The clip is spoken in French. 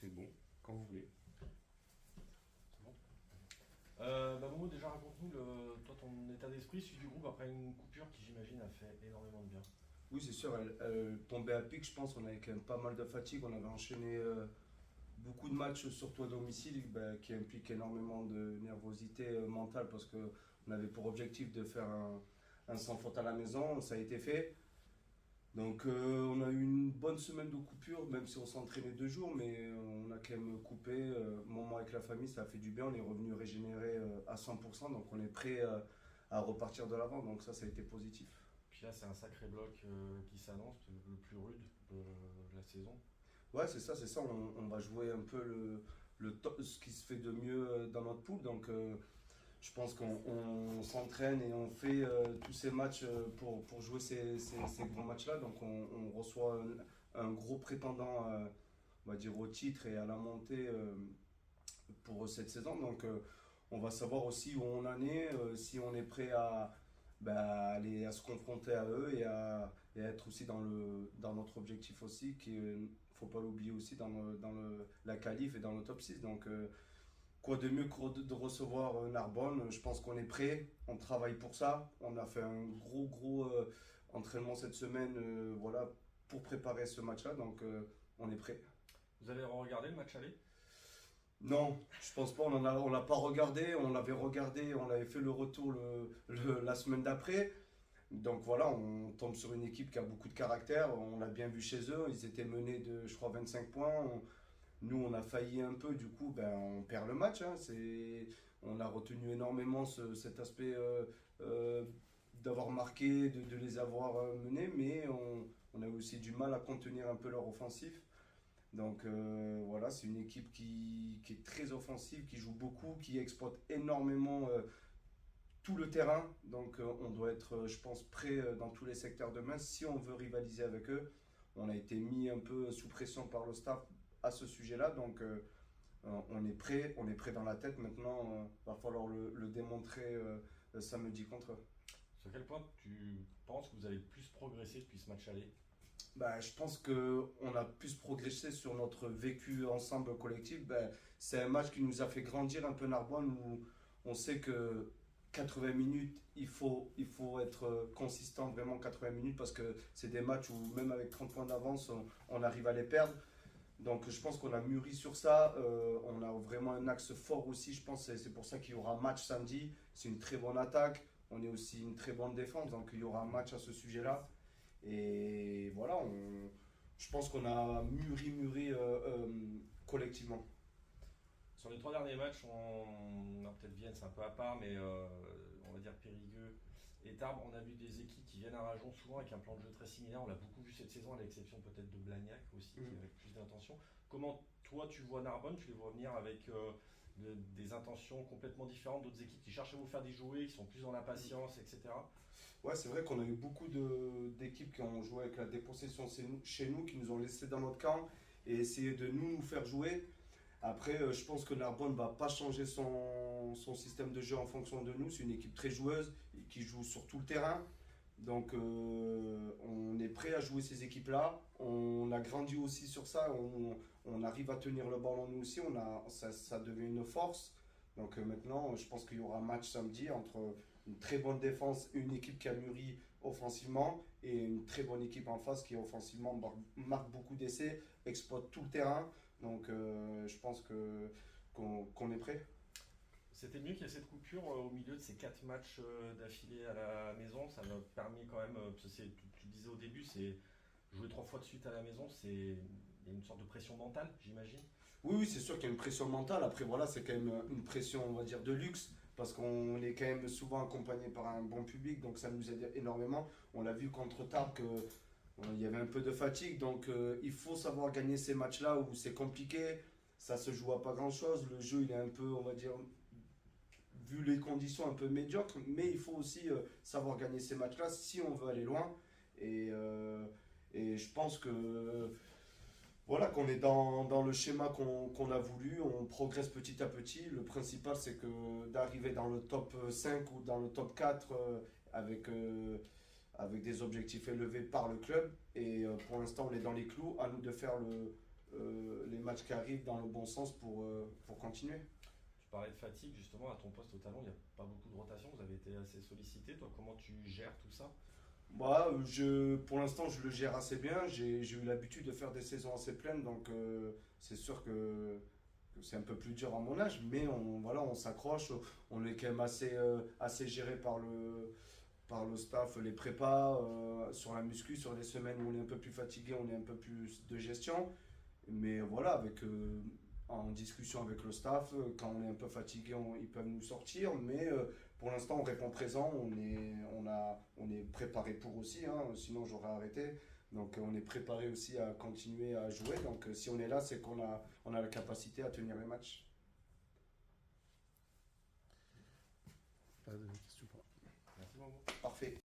c'est bon, quand vous voulez. C'est bon. Momo, déjà raconte-nous toi, ton état d'esprit, celui du groupe après une coupure qui j'imagine a fait énormément de bien. Oui, c'est sûr, elle tombait à pic, je pense. On avait quand même pas mal de fatigue. On avait enchaîné beaucoup de matchs, surtout à domicile, qui impliquent énormément de nervosité mentale parce qu'on avait pour objectif de faire un sans faute à la maison. Ça a été fait. Donc, on a eu une bonne semaine de coupure, même si on s'entraînait 2 jours, mais on a quand même coupé. Moment avec la famille, ça a fait du bien. On est revenu régénéré à 100%, donc on est prêt à repartir de l'avant. Donc, ça a été positif. Puis là, c'est un sacré bloc qui s'annonce, le plus rude de la saison. Ouais, c'est ça, c'est ça. On va jouer un peu ce qui se fait de mieux dans notre poule. Donc, je pense qu'on s'entraîne et on fait tous ces matchs pour jouer ces grands matchs-là. Donc, on reçoit un gros prétendant, on va dire, au titre et à la montée pour cette saison. Donc, on va savoir aussi où on en est, si on est prêt aller à se confronter à eux et à être aussi dans notre objectif aussi, qui ne faut pas l'oublier aussi la qualif et dans le top 6. Donc, quoi de mieux que de recevoir Narbonne. Je pense qu'on est prêt, on travaille pour ça. On a fait un gros entraînement cette semaine voilà, pour préparer ce match-là. Donc, on est prêt. Vous avez regardé le match aller? Non, je pense pas. On l'a pas regardé. On l'avait regardé. On avait fait le retour la semaine d'après. Donc voilà, on tombe sur une équipe qui a beaucoup de caractère. On l'a bien vu chez eux. Ils étaient menés de, je crois, 25 points. Nous, on a failli un peu. Du coup, on perd le match. Hein. On a retenu énormément cet aspect d'avoir marqué, de les avoir menés. Mais on a aussi du mal à contenir un peu leur offensif. Donc voilà, c'est une équipe qui est très offensive, qui joue beaucoup, qui exploite énormément tout le terrain. Donc on doit être, je pense, prêt dans tous les secteurs demain si on veut rivaliser avec eux. On a été mis un peu sous pression par le staff à ce sujet-là. Donc on est prêt dans la tête. Maintenant, il va falloir le démontrer samedi contre eux. Sur quel point tu penses que vous avez le plus progressé depuis ce match aller? Je pense qu'on a pu se progresser sur notre vécu ensemble collectif. C'est un match qui nous a fait grandir un peu Narbonne où on sait que 80 minutes, il faut être consistant vraiment 80 minutes parce que c'est des matchs où même avec 30 points d'avance, on arrive à les perdre. Donc je pense qu'on a mûri sur ça. On a vraiment un axe fort aussi. Je pense que c'est pour ça qu'il y aura match samedi. C'est une très bonne attaque. On est aussi une très bonne défense. Donc il y aura un match à ce sujet-là. Et voilà, je pense qu'on a mûri collectivement. Sur les 3 derniers matchs, peut-être Vienne, c'est un peu à part, mais on va dire Périgueux et Tarbes, on a vu des équipes qui viennent à Rajon souvent avec un plan de jeu très similaire. On l'a beaucoup vu cette saison, à l'exception peut-être de Blagnac aussi, qui avec plus d'intention. Comment toi tu vois Narbonne? Tu les vois venir avec des intentions complètement différentes d'autres équipes qui cherchent à vous faire déjouer, qui sont plus dans la patience, etc. Ouais, c'est vrai qu'on a eu beaucoup d'équipes qui ont joué avec la dépossession chez nous, qui nous ont laissé dans notre camp et essayé de nous faire jouer. Après, je pense que Narbonne ne va pas changer son système de jeu en fonction de nous. C'est une équipe très joueuse et qui joue sur tout le terrain. Donc, on est prêt à jouer ces équipes-là. On a grandi aussi sur ça. On arrive à tenir le ballon nous aussi. Ça devient une force. Donc, maintenant, je pense qu'il y aura un match samedi entre une très bonne défense, une équipe qui a mûri offensivement et une très bonne équipe en face qui offensivement marque beaucoup d'essais, exploite tout le terrain. Donc je pense qu'on est prêt. C'était mieux qu'il y ait cette coupure au milieu de ces 4 matchs d'affilée à la maison. Ça m'a permis quand même, parce que tu disais au début, c'est jouer 3 fois de suite à la maison, il y a une sorte de pression mentale, j'imagine. Oui, c'est sûr qu'il y a une pression mentale. Après, voilà, c'est quand même une pression, on va dire, de luxe, parce qu'on est quand même souvent accompagné par un bon public, donc ça nous aide énormément. On l'a vu contre Tarbes qu'il y avait un peu de fatigue, donc il faut savoir gagner ces matchs-là où c'est compliqué, ça se joue à pas grand-chose, le jeu il est un peu, on va dire, vu les conditions un peu médiocres, mais il faut aussi savoir gagner ces matchs-là si on veut aller loin. Et je pense que voilà, qu'on est dans le schéma qu'on a voulu, on progresse petit à petit. Le principal, c'est que d'arriver dans le top 5 ou dans le top 4 avec des objectifs élevés par le club. Et pour l'instant, on est dans les clous. À nous de faire les matchs qui arrivent dans le bon sens pour continuer. Tu parlais de fatigue, justement, à ton poste au talon, il n'y a pas beaucoup de rotation, vous avez été assez sollicité. Toi, comment tu gères tout ça? Moi, pour l'instant, je le gère assez bien. J'ai eu l'habitude de faire des saisons assez pleines, donc c'est sûr que c'est un peu plus dur à mon âge, mais voilà, on s'accroche. On est quand même assez géré par le staff, les prépas, sur la muscu, sur les semaines où on est un peu plus fatigué, on est un peu plus de gestion. Mais voilà, en discussion avec le staff, quand on est un peu fatigué, ils peuvent nous sortir. Mais pour l'instant, on répond présent, on est préparé pour aussi, hein, sinon j'aurais arrêté. Donc on est préparé aussi à continuer à jouer. Donc si on est là, c'est on a la capacité à tenir les matchs. Pas de questions pour Merci, Mamou. Parfait.